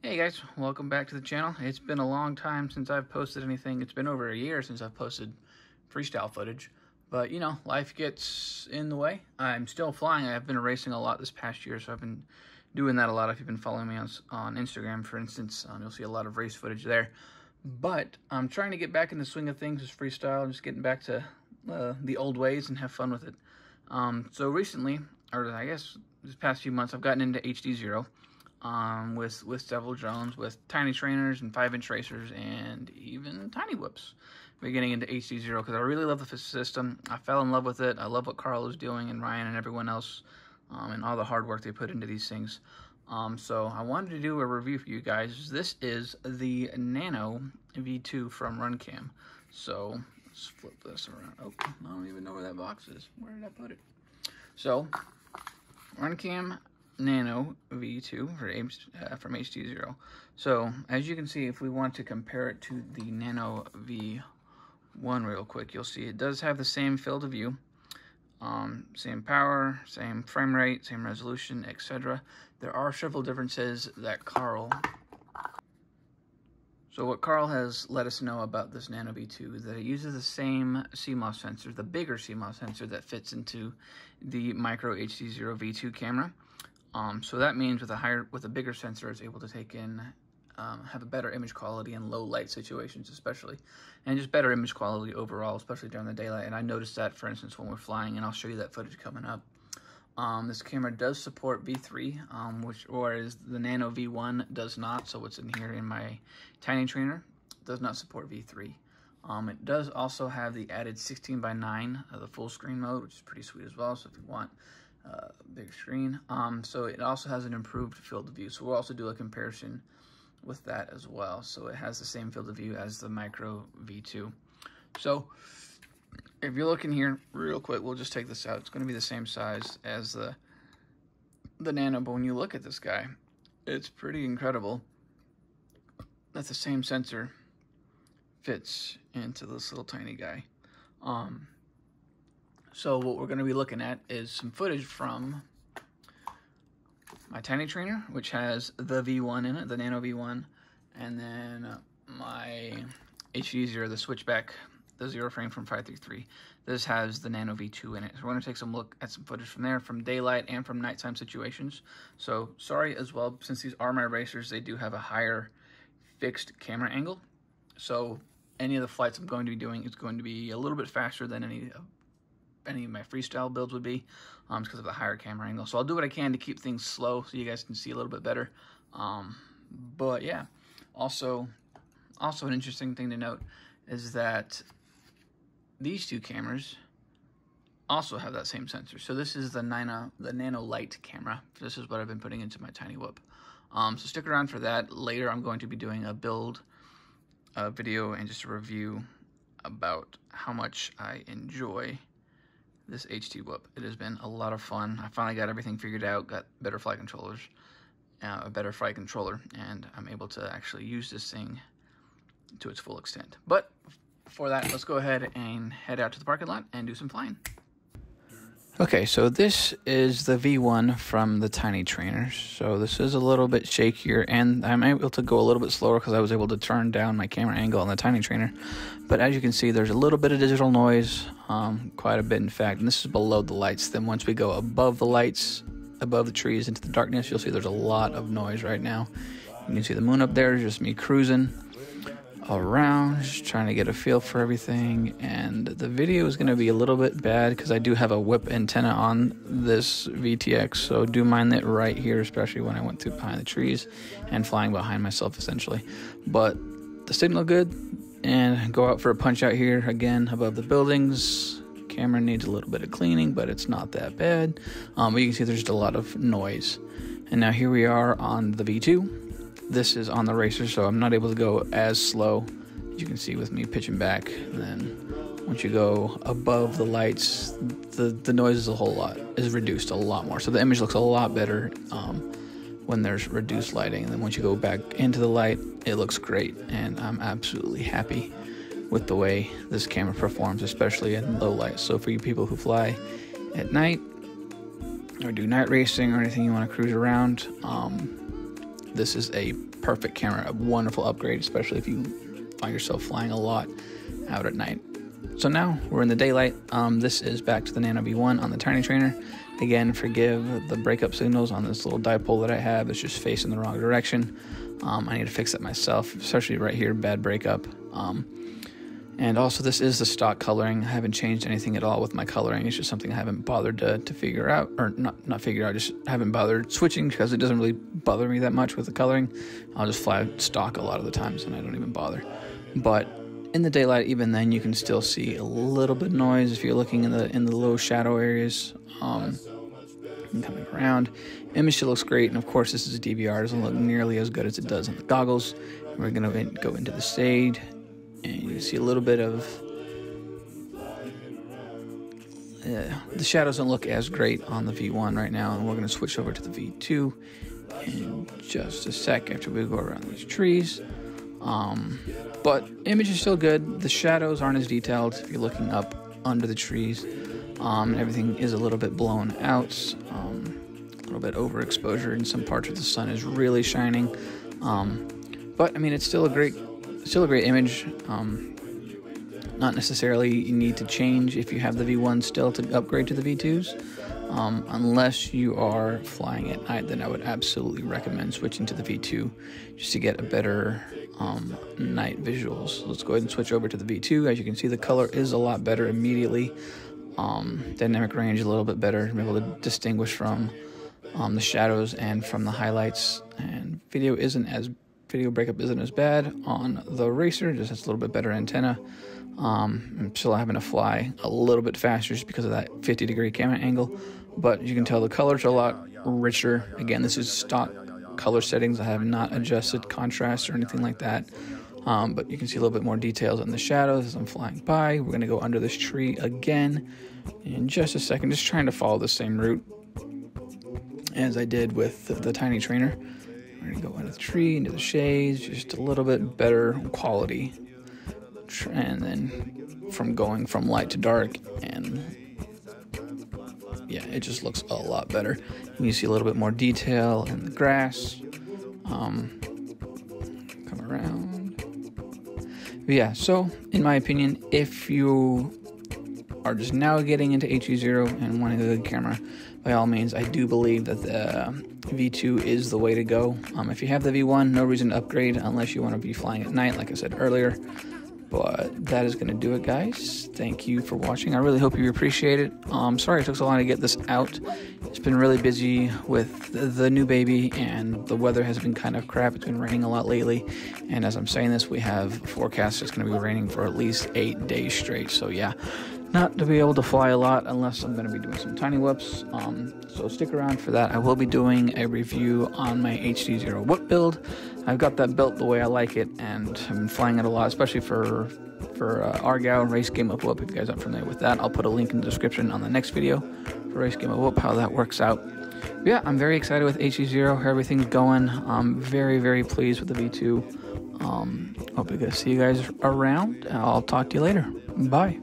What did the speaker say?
Hey guys, welcome back to the channel. It's been a long time since I've posted anything. It's been over a year since I've posted freestyle footage, but you know, life gets in the way. I'm still flying. I've been racing a lot this past year, so I've been doing that a lot. If you've been following me on Instagram, for instance, you'll see a lot of race footage there. But I'm trying to get back in the swing of things with freestyle. I'm just getting back to the old ways and have fun with it. So recently, or I guess this past few months, I've gotten into HDZero. With several drones, with tiny trainers and 5-inch racers, and even tiny whips. We're getting into HDZero because I really love the system. I fell in love with it. I love what Carl is doing, and Ryan and everyone else, and all the hard work they put into these things. So I wanted to do a review for you guys. This is the Nano V2 from Runcam. So let's flip this around. Oh, I don't even know where that box is. Where did I put it? So Runcam Nano V2 from HDZero. So as you can see, if we want to compare it to the Nano V1 real quick, you'll see it does have the same field of view, same power, same frame rate, same resolution, etc. There are several differences that what Carl has let us know about this Nano V2 is that it uses the same CMOS sensor, the bigger CMOS sensor that fits into the micro HDZero V2 camera. So that means with a bigger sensor, it's able to take in, have a better image quality in low light situations, especially, and just better image quality overall, especially during the daylight. And I noticed that, for instance, when we're flying, and I'll show you that footage coming up. This camera does support V3, whereas the Nano V1 does not. So what's in here in my tiny trainer does not support V3. It does also have the added 16:9, the full screen mode, which is pretty sweet as well. So if you want big screen, so it also has an improved field of view. So we'll also do a comparison with that as well. So it has the same field of view as the micro V2. So if you're looking here real quick, we'll just take this out. It's going to be the same size as the Nano, but when you look at this guy, it's pretty incredible that the same sensor fits into this little tiny guy. So what we're going to be looking at is some footage from my tiny trainer, which has the V1 in it, the Nano V1, and then my HDZero, the switchback, the zero frame from 533. This has the Nano V2 in it. So we're going to take some look at some footage from there, from daylight and from nighttime situations. So sorry as well, since these are my racers, they do have a higher fixed camera angle. So any of the flights I'm going to be doing is going to be a little bit faster than any of my freestyle builds would be, because of the higher camera angle. So I'll do what I can to keep things slow so you guys can see a little bit better. But yeah, also an interesting thing to note is that these two cameras also have that same sensor. So this is the Nano Lite camera. This is what I've been putting into my tiny whoop. So stick around for that. Later I'm going to be doing a build video and just a review about how much I enjoy this HT whoop. It has been a lot of fun. I finally got everything figured out, got better flight controllers, a better flight controller, and I'm able to actually use this thing to its full extent. But for that, let's go ahead and head out to the parking lot and do some flying. Okay, so this is the V1 from the tiny trainers. So this is a little bit shakier, and I'm able to go a little bit slower because I was able to turn down my camera angle on the tiny trainer. But as you can see, there's a little bit of digital noise, quite a bit in fact, and this is below the lights. Then once we go above the lights, above the trees into the darkness, you'll see there's a lot of noise right now. You can see the moon up there, just me cruising around, just trying to get a feel for everything. And the video is going to be a little bit bad because I do have a whip antenna on this VTX, so do mind that right here, especially when I went through behind the trees and flying behind myself essentially. But the signal good, and go out for a punch out here again above the buildings. Camera needs a little bit of cleaning, but it's not that bad. But you can see there's just a lot of noise. And now here we are on the V2. This is on the racer, so I'm not able to go as slow, as you can see with me pitching back. And then once you go above the lights, the noise is reduced a lot more. So the image looks a lot better when there's reduced lighting. And then once you go back into the light, it looks great. And I'm absolutely happy with the way this camera performs, especially in low light. So for you people who fly at night or do night racing or anything you want to cruise around, this is a perfect camera, a wonderful upgrade, especially if you find yourself flying a lot out at night. So now we're in the daylight. This is back to the Nano V1 on the Tiny Trainer. Again, forgive the breakup signals on this little dipole that I have. It's just facing the wrong direction. I need to fix it myself, especially right here, bad breakup. And also, this is the stock coloring. I haven't changed anything at all with my coloring. It's just something I haven't bothered to figure out, or not figure out, just haven't bothered switching because it doesn't really bother me that much with the coloring. I'll just fly stock a lot of the times and I don't even bother. But in the daylight, even then, you can still see a little bit of noise if you're looking in the low shadow areas. And coming around, image still looks great, and of course this is a DVR. It doesn't look nearly as good as it does on the goggles. We're gonna go into the shade, and you see a little bit of the shadows don't look as great on the V1 right now, and we're gonna switch over to the V2 in just a sec after we go around these trees. But image is still good. The shadows aren't as detailed if you're looking up under the trees. Everything is a little bit blown out, a little bit overexposure in some parts where the sun is really shining. But I mean, it's still a great image. Not necessarily you need to change if you have the V1 still to upgrade to the V2s. Unless you are flying at night, then I would absolutely recommend switching to the V2 just to get a better night visuals. Let's go ahead and switch over to the V2. As you can see, the color is a lot better immediately. Dynamic range a little bit better. I'm able to distinguish from the shadows and from the highlights. And video breakup isn't as bad on the Racer. Just has a little bit better antenna. I'm still having to fly a little bit faster just because of that 50-degree camera angle. But you can tell the colors are a lot richer. Again, this is stock color settings. I have not adjusted contrast or anything like that. But you can see a little bit more details on the shadows as I'm flying by. We're going to go under this tree again in just a second, just trying to follow the same route as I did with the Tiny Trainer. We're going to go under the tree, into the shades, just a little bit better quality. And then going from light to dark, and yeah, it just looks a lot better. You see a little bit more detail in the grass. Come around. But yeah, so in my opinion, if you are just now getting into HDZero and wanting a good camera, by all means, I do believe that the V2 is the way to go. If you have the V1, no reason to upgrade unless you want to be flying at night, like I said earlier. But that is going to do it, guys. Thank you for watching. I really hope you appreciate it. Sorry it took so long to get this out. It's been really busy with the new baby, and the weather has been kind of crap. It's been raining a lot lately. And as I'm saying this, we have forecast it's going to be raining for at least 8 days straight. So yeah, not to be able to fly a lot unless I'm going to be doing some tiny whoops. So stick around for that. I will be doing a review on my HDZero whip build. I've got that built the way I like it, and I've been flying it a lot, especially for Argyle Race Game of Whoop. If you guys aren't familiar with that, I'll put a link in the description on the next video for Race Game of Whoop, how that works out. But yeah, I'm very excited with HDZero, how everything's going. I'm very, very pleased with the V2. Hope to see you guys around. I'll talk to you later. Bye.